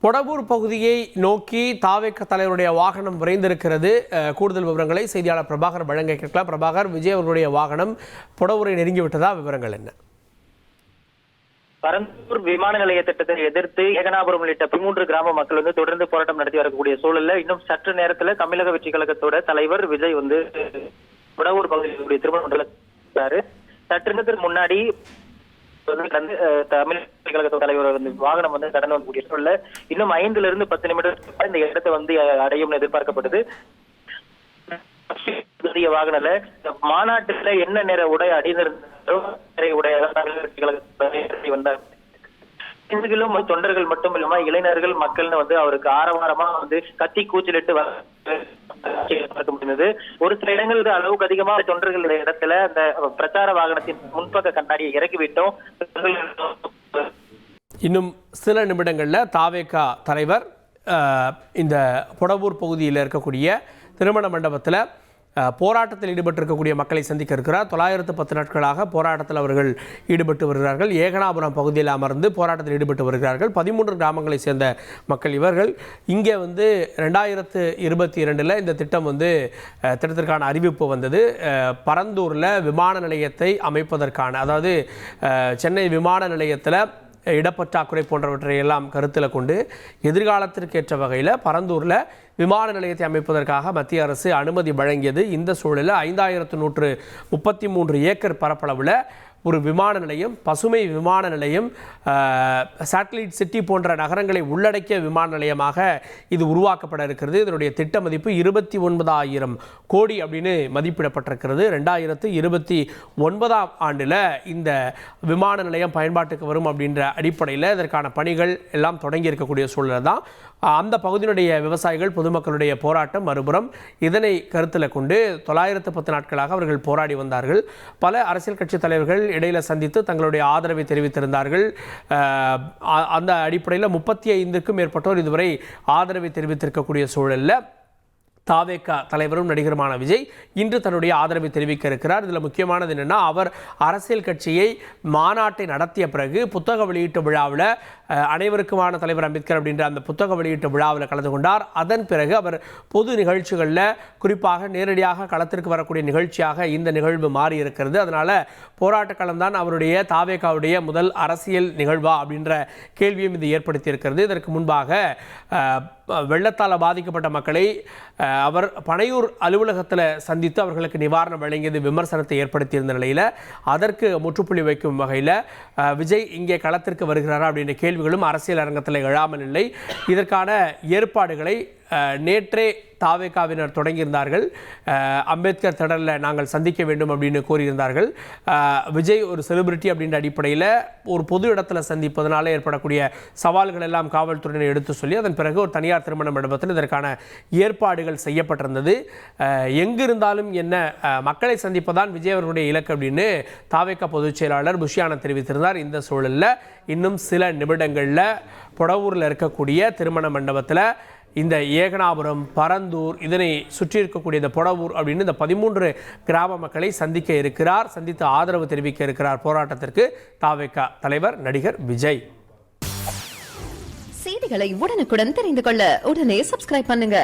பொடவூர் பகுதியை நோக்கி தாவேக தலைவருடைய வாகனம் விரைந்திருக்கிறது. கூடுதல் விவரங்களை செய்தியாளர் பிரபாகர் வழங்க கேட்கலாம். பிரபாகர், விஜய் அவர்களுடைய வாகனம் பொடவூரை நெருங்கிவிட்டதா? விவரங்கள் என்ன? பரந்தூர் விமான நிலைய திட்டத்தை எதிர்த்து ஏகனாபுரம் உள்ளிட்ட 13 கிராம மக்கள் தொடர்ந்து போராட்டம் நடத்தி வரக்கூடிய சூழல்ல இன்னும் சற்று நேரத்துல தமிழக வெற்றி கழகத்தோட தலைவர் விஜய் பொடவூர் பகுதியில் திருமண மண்டலம் சற்று நேரத்துக்கு முன்னாடி தமிழக கழகத்தோட தலைவர் வாகனம் கடந்து வரக்கூடிய சூழல்ல இன்னும் 5 to 10 நிமிடம் இந்த இடத்தை அடையும் எதிர்பார்க்கப்பட்டது. வாகனத்துல மாநாட்டுல என்ன நேர உடை அணிந்திருந்தாரோ வந்தார். தொண்டர்கள் மட்டும் இல்லாம இளைஞர்கள் மக்கள்னு அவருக்கு ஆரவாரமா கத்தி கூச்சலிட்டு பார்க்க முடிந்தது. ஒரு சில இடங்கள் அளவுக்கு அதிகமாக தொண்டர்கள் இடத்துல அந்த பிரச்சார வாகனத்தின் முன்பக்க கண்ணாடியை இறக்கிவிட்டோம். இன்னும் சில நிமிடங்கள்ல தாவேகா தலைவர் இந்த பொடவூர் பகுதியில் இருக்கக்கூடிய திருமண மண்டபத்தில் போராட்டத்தில் ஈடுபட்டிருக்கக்கூடிய மக்களை சந்திக்க இருக்கிறார். 910 நாட்களாக போராட்டத்தில் அவர்கள் ஈடுபட்டு வருகிறார்கள். ஏகனாபுரம் பகுதியில் அமர்ந்து போராட்டத்தில் ஈடுபட்டு வருகிறார்கள். 13 கிராமங்களை சேர்ந்த மக்கள் இவர்கள். இங்கே 2022 இந்த திட்டம் திட்டத்திற்கான அறிவிப்பு வந்தது. பரந்தூரில் விமான நிலையத்தை அமைப்பதற்கான, அதாவது சென்னை விமான நிலையத்தில் இடப்பற்றாக்குறை போன்றவற்றை எல்லாம் கருத்தில் கொண்டு எதிர்காலத்திற்கேற்ற வகையில் பரந்தூரில் விமான நிலையத்தை அமைப்பதற்காக மத்திய அரசு அனுமதி வழங்கியது. இந்த சூழலில் 5133 ஏக்கர் பரப்பளவில் ஒரு விமான நிலையம், பசுமை விமான நிலையம், சேட்டலைட் சிட்டி போன்ற நகரங்களை உள்ளடக்கிய விமான நிலையமாக இது உருவாக்கப்பட இருக்கிறது. இதனுடைய திட்ட மதிப்பு 29,000 கோடி அப்படின்னு மதிப்பிடப்பட்டிருக்கிறது. 2029 ஆண்டில் இந்த விமான நிலையம் பயன்பாட்டுக்கு வரும் அப்படின்ற அடிப்படையில் இதற்கான பணிகள் எல்லாம் தொடங்கி இருக்கக்கூடிய சூழல் தான். அந்த பகுதியினுடைய விவசாயிகள், பொதுமக்களுடைய போராட்டம் மறுபுறம். இதனை கருத்தில் கொண்டு 910 நாட்களாக அவர்கள் போராடி வந்தார்கள். பல அரசியல் கட்சி தலைவர்கள் இடையில சந்தித்து தங்களுடைய ஆதரவை தெரிவித்திருந்தார்கள். அந்த அடிப்படையில் 35க்கும் மேற்பட்டோர் இதுவரை ஆதரவை தெரிவித்திருக்கக்கூடிய சூழலில் தாவேகா தலைவரும் நடிகருமான விஜய் இன்று தன்னுடைய ஆதரவை தெரிவிக்க இருக்கிறார். இதில் முக்கியமானது என்னென்னா, அவர் அரசியல் கட்சியை மாநாட்டை நடத்திய பிறகு புத்தக வெளியீட்டு விழாவில் அனைவருக்குமான தலைவர் அம்பேத்கர் அப்படின்ற அந்த புத்தக வெளியீட்டு விழாவில் கலந்து கொண்டார். அதன் பிறகு அவர் பொது நிகழ்ச்சிகளில், குறிப்பாக நேரடியாக களத்திற்கு வரக்கூடிய நிகழ்ச்சியாக இந்த நிகழ்வு மாறி இருக்கிறது. அதனால் போராட்ட களம்தான் அவருடைய தாவேகாவுடைய முதல் அரசியல் நிகழ்வா அப்படின்ற கேள்வியும் இது ஏற்படுத்தி இருக்கிறது. இதற்கு முன்பாக வெள்ளத்தால் பாதிக்கப்பட்ட மக்களை அவர் பனையூர் அலுவலகத்தில் சந்தித்து அவர்களுக்கு நிவாரணம் வழங்கியது விமர்சனத்தை ஏற்படுத்தியிருந்த நிலையில் அதற்கு முற்றுப்புள்ளி வைக்கும் வகையில் விஜய் இங்கே களத்திற்கு வருகிறாரா அப்படின்ற கேள்விகளும் அரசியல் அரங்கத்தில் எழாமல் இல்லை. இதற்கான ஏற்பாடுகளை நேற்றே தாவேகாவினர் தொடங்கியிருந்தார்கள். அம்பேத்கர் திடலில் நாங்கள் சந்திக்க வேண்டும் அப்படின்னு கூறியிருந்தார்கள். விஜய் ஒரு செலிபிரிட்டி அப்படின்ற அடிப்படையில் ஒரு பொது இடத்துல சந்திப்பதனால ஏற்படக்கூடிய சவால்கள் எல்லாம் காவல்துறையினர் எடுத்து சொல்லி அதன் பிறகு ஒரு தனியார் திருமண மண்டபத்தில் இதற்கான ஏற்பாடுகள் செய்யப்பட்டிருந்தது. எங்கிருந்தாலும் என்ன, மக்களை சந்திப்பதான் விஜய் அவர்களுடைய இலக்கு அப்படின்னு தாவேகா பொதுச் செயலாளர் புஷியானந்த் தெரிவித்திருந்தார். இந்த சூழலில் இன்னும் சில நிமிடங்களில் பொடவூரில் இருக்கக்கூடிய திருமண மண்டபத்தில் இந்த ஏகனாபுரம், பரந்தூர், இதனை சுற்றி இருக்கக்கூடிய இந்த பொடவூர் அப்படின்னு இந்த 13 கிராம மக்களை சந்திக்க இருக்கிறார். சந்தித்து ஆதரவு தெரிவிக்க இருக்கிறார் போராட்டத்திற்கு தாவேகா தலைவர் நடிகர் விஜய். செய்திகளை உடனுக்குடன் தெரிந்து கொள்ள உடனே சப்ஸ்கிரைப் பண்ணுங்க.